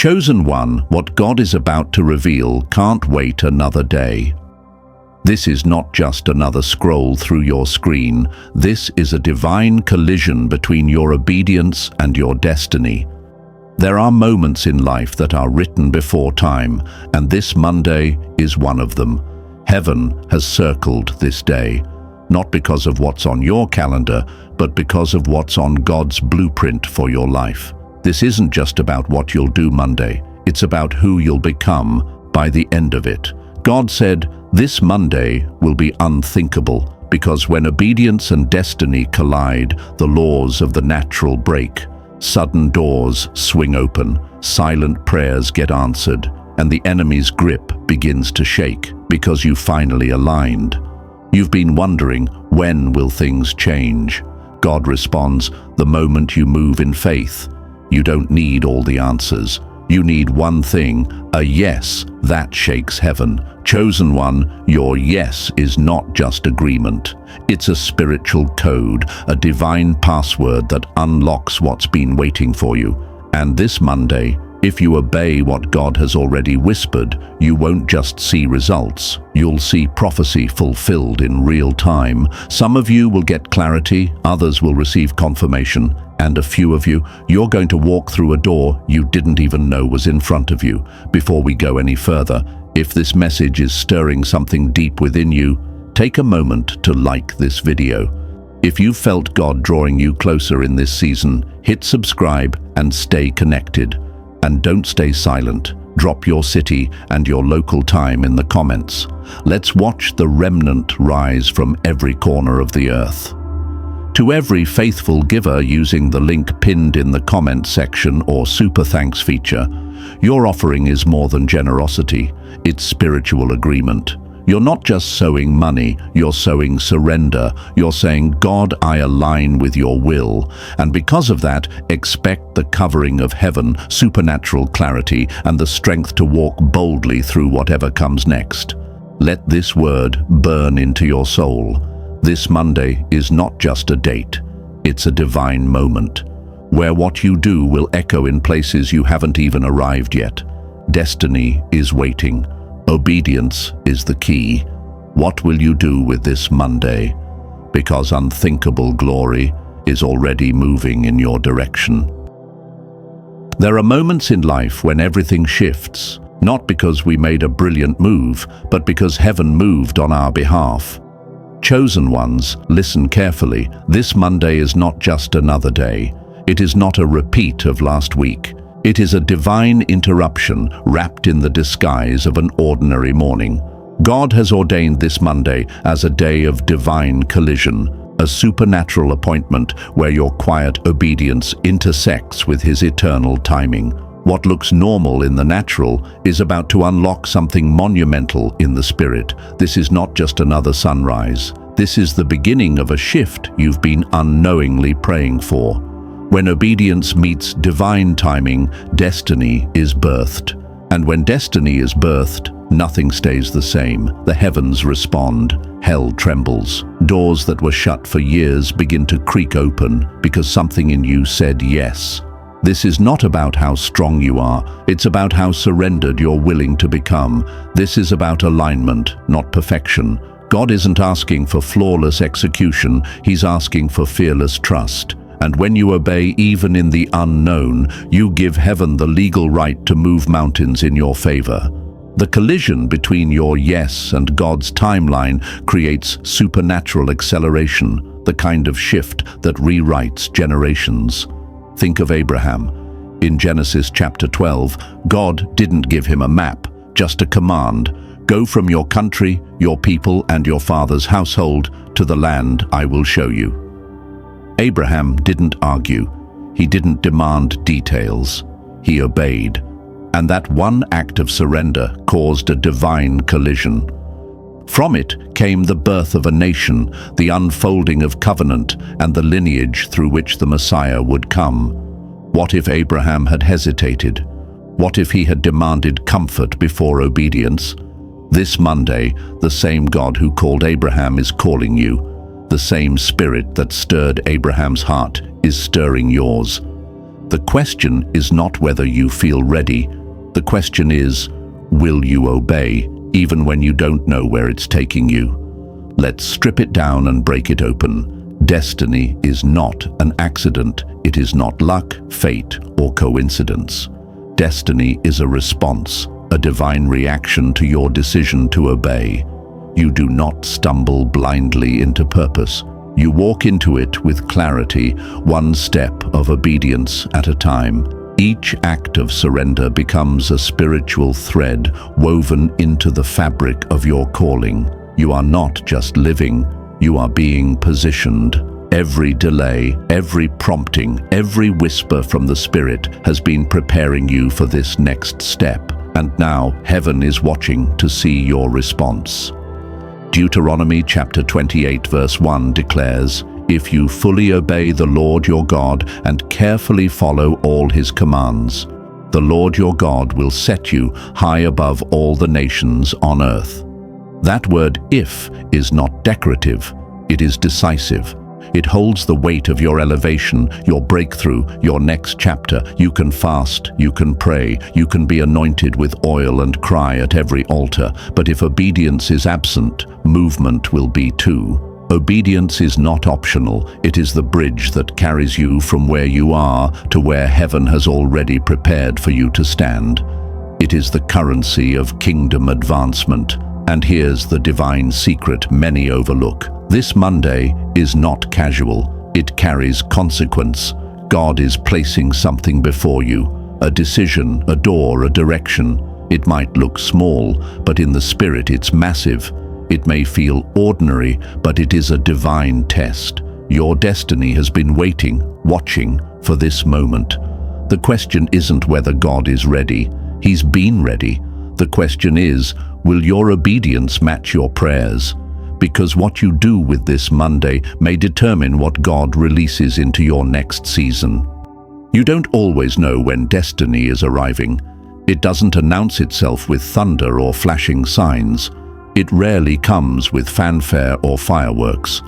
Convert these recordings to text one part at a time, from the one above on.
Chosen one, what God is about to reveal can't wait another day. This is not just another scroll through your screen. This is a divine collision between your obedience and your destiny. There are moments in life that are written before time, and this Monday is one of them. Heaven has circled this day, not because of what's on your calendar, but because of what's on God's blueprint for your life. This isn't just about what you'll do Monday, it's about who you'll become by the end of it. God said, this Monday will be unthinkable, because when obedience and destiny collide, the laws of the natural break. Sudden doors swing open, silent prayers get answered, and the enemy's grip begins to shake because you finally aligned. You've been wondering, when will things change? God responds, the moment you move in faith. You don't need all the answers. You need one thing, a yes that shakes heaven. Chosen one, your yes is not just agreement. It's a spiritual code, a divine password that unlocks what's been waiting for you. And this Monday, if you obey what God has already whispered, you won't just see results. You'll see prophecy fulfilled in real time. Some of you will get clarity, others will receive confirmation, and a few of you, you're going to walk through a door you didn't even know was in front of you. Before we go any further, if this message is stirring something deep within you, take a moment to like this video. If you've felt God drawing you closer in this season, hit subscribe and stay connected. And don't stay silent. Drop your city and your local time in the comments. Let's watch the remnant rise from every corner of the earth. To every faithful giver using the link pinned in the comment section or super thanks feature, your offering is more than generosity, it's spiritual agreement. You're not just sowing money, you're sowing surrender. You're saying, God, I align with your will. And because of that, expect the covering of heaven, supernatural clarity, and the strength to walk boldly through whatever comes next. Let this word burn into your soul. This Monday is not just a date, it's a divine moment, where what you do will echo in places you haven't even arrived yet. Destiny is waiting. Obedience is the key. What will you do with this Monday? Because unthinkable glory is already moving in your direction. There are moments in life when everything shifts, not because we made a brilliant move, but because heaven moved on our behalf. Chosen ones, listen carefully. This Monday is not just another day. It is not a repeat of last week. It is a divine interruption wrapped in the disguise of an ordinary morning. God has ordained this Monday as a day of divine collision, a supernatural appointment where your quiet obedience intersects with His eternal timing. What looks normal in the natural is about to unlock something monumental in the spirit. This is not just another sunrise. This is the beginning of a shift you've been unknowingly praying for. When obedience meets divine timing, destiny is birthed. And when destiny is birthed, nothing stays the same. The heavens respond. Hell trembles. Doors that were shut for years begin to creak open because something in you said yes. This is not about how strong you are. It's about how surrendered you're willing to become. This is about alignment, not perfection. God isn't asking for flawless execution. He's asking for fearless trust. And when you obey even in the unknown, you give heaven the legal right to move mountains in your favor. The collision between your yes and God's timeline creates supernatural acceleration, the kind of shift that rewrites generations. Think of Abraham. In Genesis chapter 12, God didn't give him a map, just a command. Go from your country, your people, and your father's household to the land I will show you. Abraham didn't argue. He didn't demand details. He obeyed. And that one act of surrender caused a divine collision. From it came the birth of a nation, the unfolding of covenant, and the lineage through which the Messiah would come. What if Abraham had hesitated? What if he had demanded comfort before obedience? This Monday, the same God who called Abraham is calling you. The same spirit that stirred Abraham's heart is stirring yours. The question is not whether you feel ready. The question is, will you obey, even when you don't know where it's taking you? Let's strip it down and break it open. Destiny is not an accident. It is not luck, fate, or coincidence. Destiny is a response, a divine reaction to your decision to obey. You do not stumble blindly into purpose. You walk into it with clarity, one step of obedience at a time. Each act of surrender becomes a spiritual thread woven into the fabric of your calling. You are not just living, you are being positioned. Every delay, every prompting, every whisper from the Spirit has been preparing you for this next step. And now heaven is watching to see your response. Deuteronomy chapter 28 verse 1 declares, "If you fully obey the Lord your God and carefully follow all his commands, the Lord your God will set you high above all the nations on earth." That word "if" is not decorative, it is decisive. It holds the weight of your elevation, your breakthrough, your next chapter. You can fast, you can pray, you can be anointed with oil and cry at every altar, but if obedience is absent, movement will be too. Obedience is not optional, it is the bridge that carries you from where you are to where heaven has already prepared for you to stand. It is the currency of kingdom advancement. And here's the divine secret many overlook. This Monday is not casual, it carries consequence. God is placing something before you, a decision, a door, a direction. It might look small, but in the Spirit it's massive. It may feel ordinary, but it is a divine test. Your destiny has been waiting, watching for this moment. The question isn't whether God is ready. He's been ready. The question is, will your obedience match your prayers? Because what you do with this Monday may determine what God releases into your next season. You don't always know when destiny is arriving. It doesn't announce itself with thunder or flashing signs. It rarely comes with fanfare or fireworks.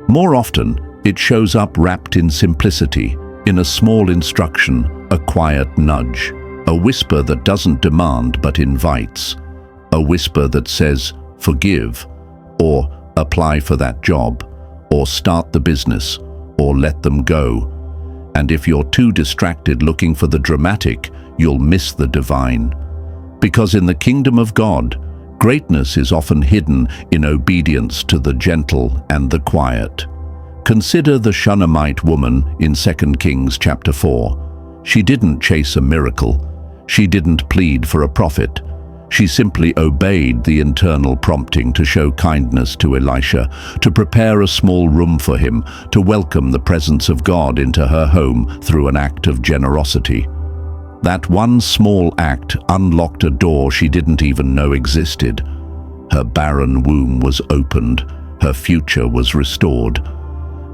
More often, it shows up wrapped in simplicity, in a small instruction, a quiet nudge, a whisper that doesn't demand but invites, a whisper that says, "Forgive," or "Apply for that job," or "Start the business," or "Let them go." And if you're too distracted looking for the dramatic, you'll miss the divine. Because in the kingdom of God, greatness is often hidden in obedience to the gentle and the quiet. Consider the Shunammite woman in 2 Kings chapter 4. She didn't chase a miracle. She didn't plead for a prophet. She simply obeyed the internal prompting to show kindness to Elisha, to prepare a small room for him, to welcome the presence of God into her home through an act of generosity. That one small act unlocked a door she didn't even know existed. Her barren womb was opened, her future was restored.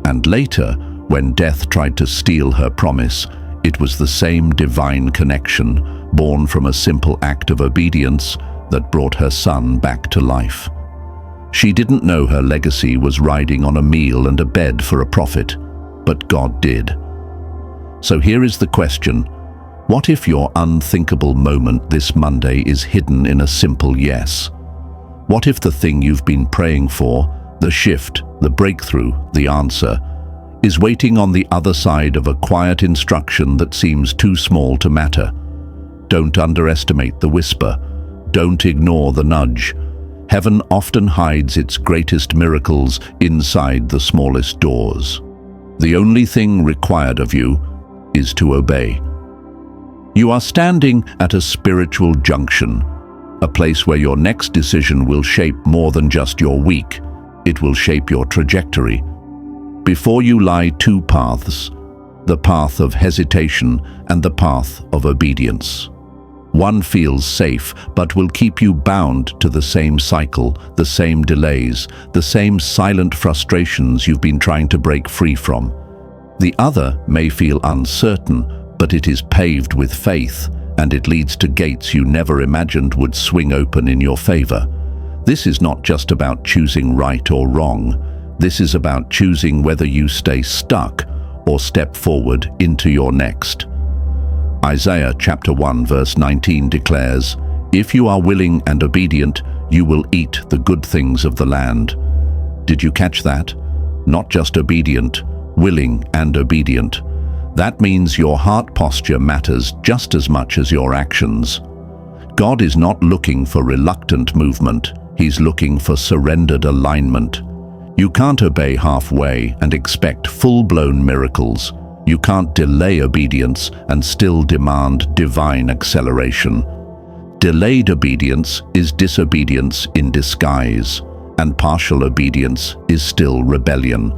And later, when death tried to steal her promise, it was the same divine connection, born from a simple act of obedience, that brought her son back to life. She didn't know her legacy was riding on a meal and a bed for a prophet, but God did. So here is the question: what if your unthinkable moment this Monday is hidden in a simple yes? What if the thing you've been praying for, the shift, the breakthrough, the answer, is waiting on the other side of a quiet instruction that seems too small to matter? Don't underestimate the whisper. Don't ignore the nudge. Heaven often hides its greatest miracles inside the smallest doors. The only thing required of you is to obey. You are standing at a spiritual junction, a place where your next decision will shape more than just your week. It will shape your trajectory. Before you lie two paths, the path of hesitation and the path of obedience. One feels safe, but will keep you bound to the same cycle, the same delays, the same silent frustrations you've been trying to break free from. The other may feel uncertain, but it is paved with faith, and it leads to gates you never imagined would swing open in your favor. This is not just about choosing right or wrong. This is about choosing whether you stay stuck or step forward into your next. Isaiah chapter 1 verse 19 declares, "If you are willing and obedient, you will eat the good things of the land." Did you catch that? Not just obedient, willing and obedient. That means your heart posture matters just as much as your actions. God is not looking for reluctant movement. He's looking for surrendered alignment. You can't obey halfway and expect full-blown miracles. You can't delay obedience and still demand divine acceleration. Delayed obedience is disobedience in disguise, and partial obedience is still rebellion.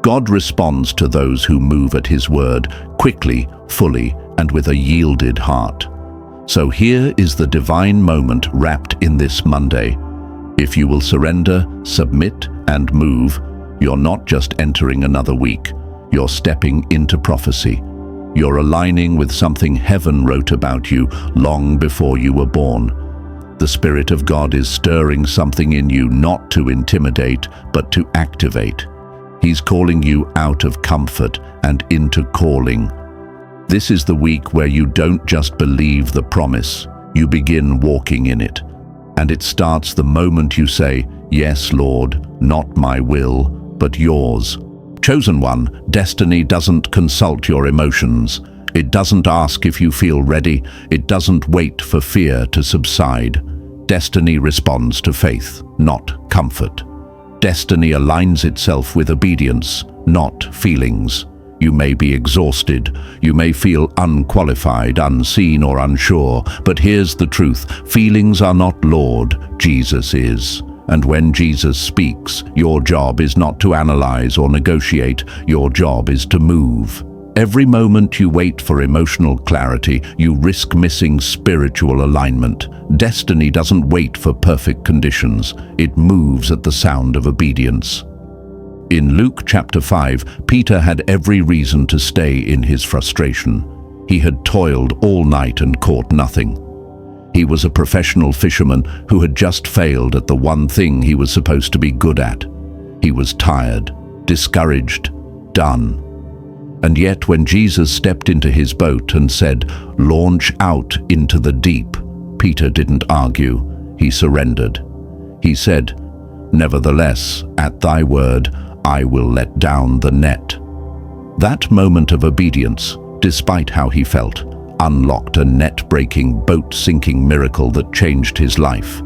God responds to those who move at His word, quickly, fully, and with a yielded heart. So here is the divine moment wrapped in this Monday. If you will surrender, submit, and move, you're not just entering another week. You're stepping into prophecy. You're aligning with something heaven wrote about you long before you were born. The Spirit of God is stirring something in you not to intimidate, but to activate. He's calling you out of comfort and into calling. This is the week where you don't just believe the promise, you begin walking in it. And it starts the moment you say, "Yes, Lord, not my will, but yours." Chosen one, destiny doesn't consult your emotions. It doesn't ask if you feel ready. It doesn't wait for fear to subside. Destiny responds to faith, not comfort. Destiny aligns itself with obedience, not feelings. You may be exhausted, you may feel unqualified, unseen, or unsure, but here's the truth: feelings are not Lord, Jesus is. And when Jesus speaks, your job is not to analyze or negotiate, your job is to move. Every moment you wait for emotional clarity, you risk missing spiritual alignment. Destiny doesn't wait for perfect conditions, it moves at the sound of obedience. In Luke chapter 5, Peter had every reason to stay in his frustration. He had toiled all night and caught nothing. He was a professional fisherman who had just failed at the one thing he was supposed to be good at. He was tired, discouraged, done. And yet when Jesus stepped into his boat and said, "Launch out into the deep," Peter didn't argue, he surrendered. He said, "Nevertheless, at thy word, I will let down the net." That moment of obedience, despite how he felt, unlocked a net-breaking, boat-sinking miracle that changed his life.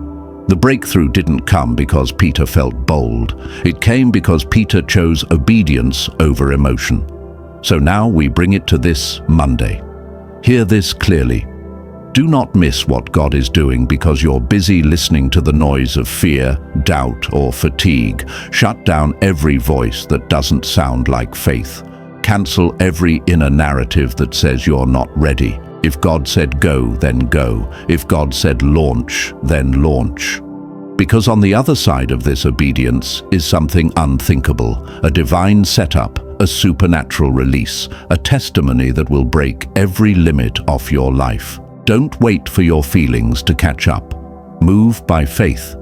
The breakthrough didn't come because Peter felt bold. It came because Peter chose obedience over emotion. So now we bring it to this Monday. Hear this clearly. Do not miss what God is doing because you're busy listening to the noise of fear, doubt, or fatigue. Shut down every voice that doesn't sound like faith. Cancel every inner narrative that says you're not ready. If God said go, then go. If God said launch, then launch. Because on the other side of this obedience is something unthinkable, a divine setup, a supernatural release, a testimony that will break every limit off your life. Don't wait for your feelings to catch up. Move by faith.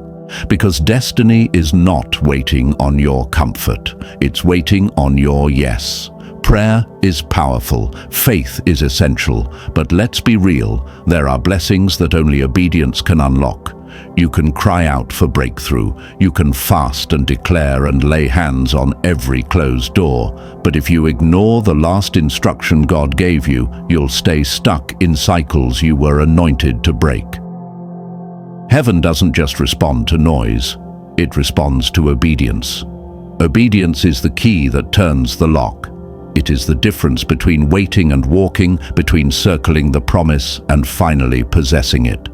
Because destiny is not waiting on your comfort. It's waiting on your yes. Prayer is powerful, faith is essential, but let's be real, there are blessings that only obedience can unlock. You can cry out for breakthrough, you can fast and declare and lay hands on every closed door, but if you ignore the last instruction God gave you, you'll stay stuck in cycles you were anointed to break. Heaven doesn't just respond to noise, it responds to obedience. Obedience is the key that turns the lock. It is the difference between waiting and walking, between circling the promise and finally possessing it.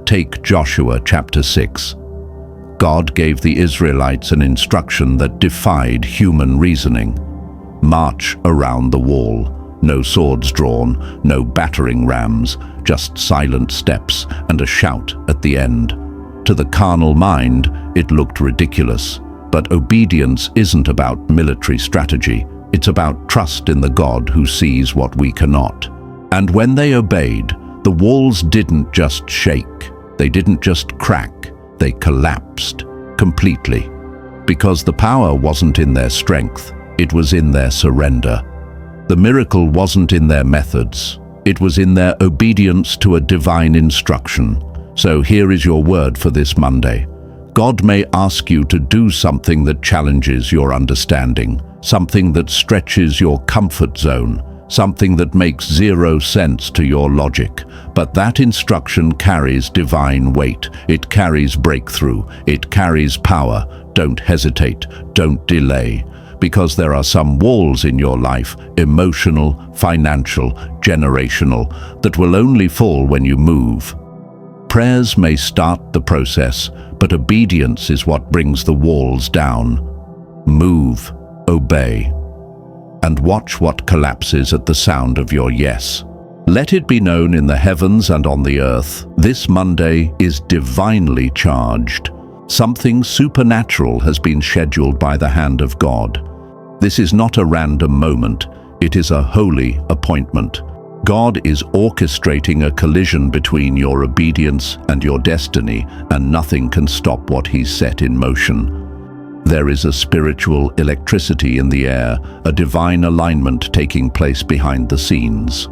Take Joshua chapter 6. God gave the Israelites an instruction that defied human reasoning. March around the wall. No swords drawn, no battering rams, just silent steps and a shout at the end. To the carnal mind, it looked ridiculous, but obedience isn't about military strategy. It's about trust in the God who sees what we cannot. And when they obeyed, the walls didn't just shake, they didn't just crack, they collapsed completely. Because the power wasn't in their strength, it was in their surrender. The miracle wasn't in their methods, It was in their obedience to a divine instruction. So here is your word for this Monday. God may ask you to do something that challenges your understanding, something that stretches your comfort zone, something that makes zero sense to your logic. But that instruction carries divine weight. It carries breakthrough. It carries power. Don't hesitate. Don't delay. Because there are some walls in your life, emotional, financial, generational, that will only fall when you move. Prayers may start the process, but obedience is what brings the walls down. Move, obey, and watch what collapses at the sound of your yes. Let it be known in the heavens and on the earth, this Monday is divinely charged. Something supernatural has been scheduled by the hand of God. This is not a random moment, it is a holy appointment. God is orchestrating a collision between your obedience and your destiny, and nothing can stop what He's set in motion. There is a spiritual electricity in the air, a divine alignment taking place behind the scenes.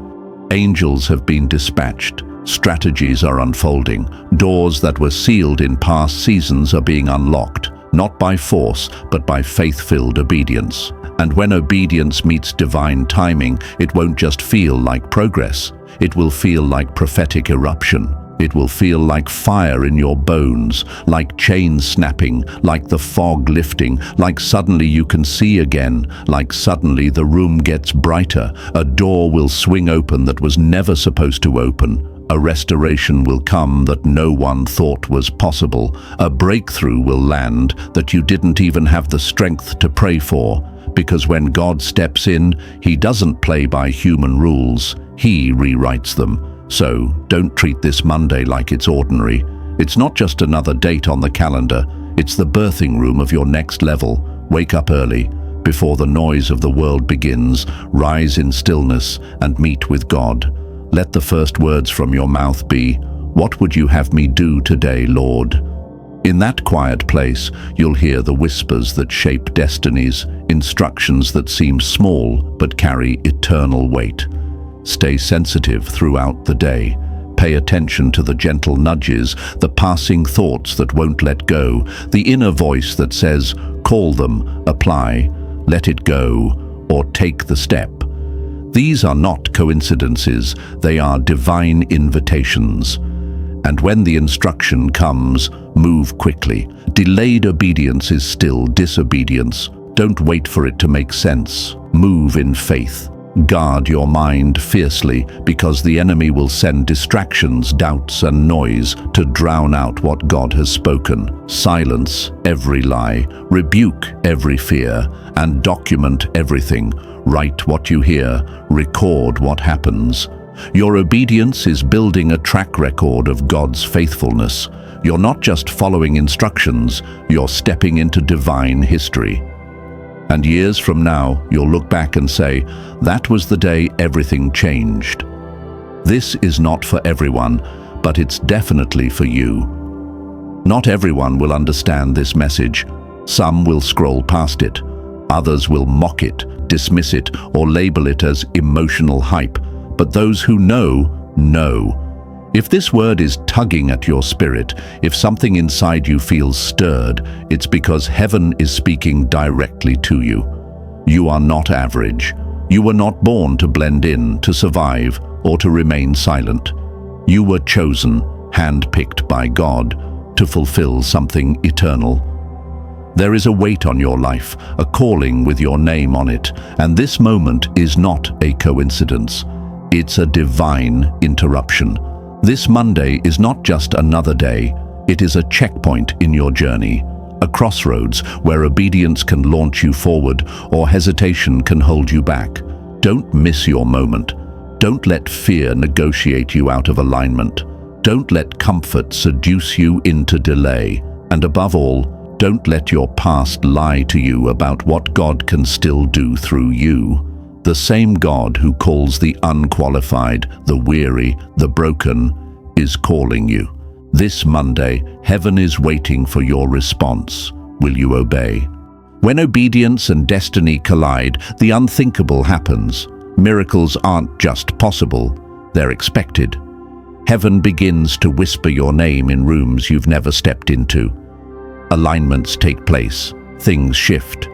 Angels have been dispatched, strategies are unfolding, doors that were sealed in past seasons are being unlocked, not by force, but by faith-filled obedience. And when obedience meets divine timing, it won't just feel like progress. It will feel like prophetic eruption. It will feel like fire in your bones, like chains snapping, like the fog lifting, like suddenly you can see again, like suddenly the room gets brighter. A door will swing open that was never supposed to open. A restoration will come that no one thought was possible. A breakthrough will land that you didn't even have the strength to pray for. Because when God steps in, He doesn't play by human rules. He rewrites them. So don't treat this Monday like it's ordinary. It's not just another date on the calendar. It's the birthing room of your next level. Wake up early. Before the noise of the world begins, rise in stillness and meet with God. Let the first words from your mouth be, "What would you have me do today, Lord?" In that quiet place, you'll hear the whispers that shape destinies, instructions that seem small but carry eternal weight. Stay sensitive throughout the day. Pay attention to the gentle nudges, the passing thoughts that won't let go, the inner voice that says, call them, apply, let it go, or take the step. These are not coincidences, they are divine invitations. And when the instruction comes, move quickly. Delayed obedience is still disobedience. Don't wait for it to make sense. Move in faith. Guard your mind fiercely, because the enemy will send distractions, doubts, and noise to drown out what God has spoken. Silence every lie, rebuke every fear, and document everything. Write what you hear, record what happens. Your obedience is building a track record of God's faithfulness. You're not just following instructions, you're stepping into divine history. And years from now, you'll look back and say, that was the day everything changed. This is not for everyone, but it's definitely for you. Not everyone will understand this message. Some will scroll past it. Others will mock it, dismiss it, or label it as emotional hype. But those who know, know. If this word is tugging at your spirit, if something inside you feels stirred, it's because heaven is speaking directly to you. You are not average. You were not born to blend in, to survive, or to remain silent. You were chosen, handpicked by God, to fulfill something eternal. There is a weight on your life, a calling with your name on it, and this moment is not a coincidence. It's a divine interruption. This Monday is not just another day, it is a checkpoint in your journey, a crossroads where obedience can launch you forward or hesitation can hold you back. Don't miss your moment. Don't let fear negotiate you out of alignment. Don't let comfort seduce you into delay. And above all, don't let your past lie to you about what God can still do through you. The same God who calls the unqualified, the weary, the broken, is calling you. This Monday, heaven is waiting for your response. Will you obey? When obedience and destiny collide, the unthinkable happens. Miracles aren't just possible, they're expected. Heaven begins to whisper your name in rooms you've never stepped into. Alignments take place, things shift.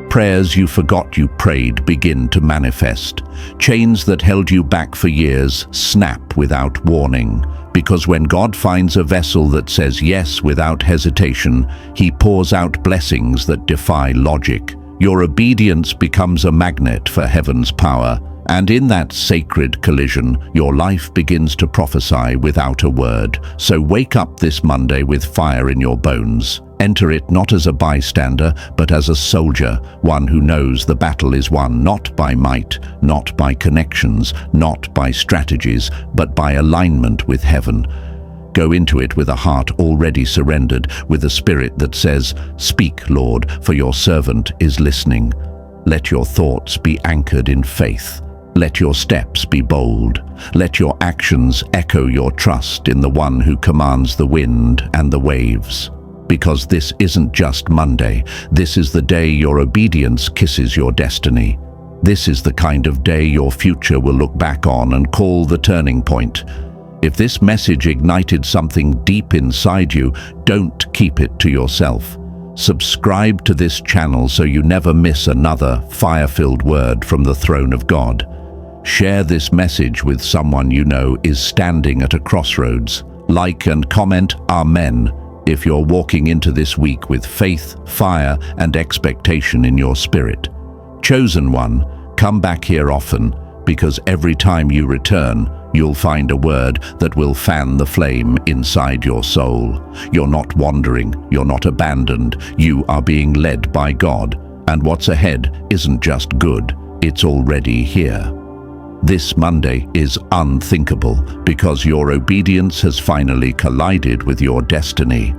Prayers you forgot you prayed begin to manifest. Chains that held you back for years snap without warning. Because when God finds a vessel that says yes without hesitation, He pours out blessings that defy logic. Your obedience becomes a magnet for heaven's power. And in that sacred collision, your life begins to prophesy without a word. So wake up this Monday with fire in your bones. Enter it not as a bystander, but as a soldier, one who knows the battle is won not by might, not by connections, not by strategies, but by alignment with heaven. Go into it with a heart already surrendered, with a spirit that says, "Speak, Lord, for your servant is listening." Let your thoughts be anchored in faith. Let your steps be bold. Let your actions echo your trust in the one who commands the wind and the waves. Because this isn't just Monday, this is the day your obedience kisses your destiny. This is the kind of day your future will look back on and call the turning point. If this message ignited something deep inside you, don't keep it to yourself. Subscribe to this channel so you never miss another fire-filled word from the throne of God. Share this message with someone you know is standing at a crossroads. Like and comment Amen if you're walking into this week with faith, fire, and expectation in your spirit. Chosen one, come back here often, because every time you return, you'll find a word that will fan the flame inside your soul. You're not wandering, you're not abandoned, you are being led by God. And what's ahead isn't just good, it's already here. This Monday is unthinkable because your obedience has finally collided with your destiny.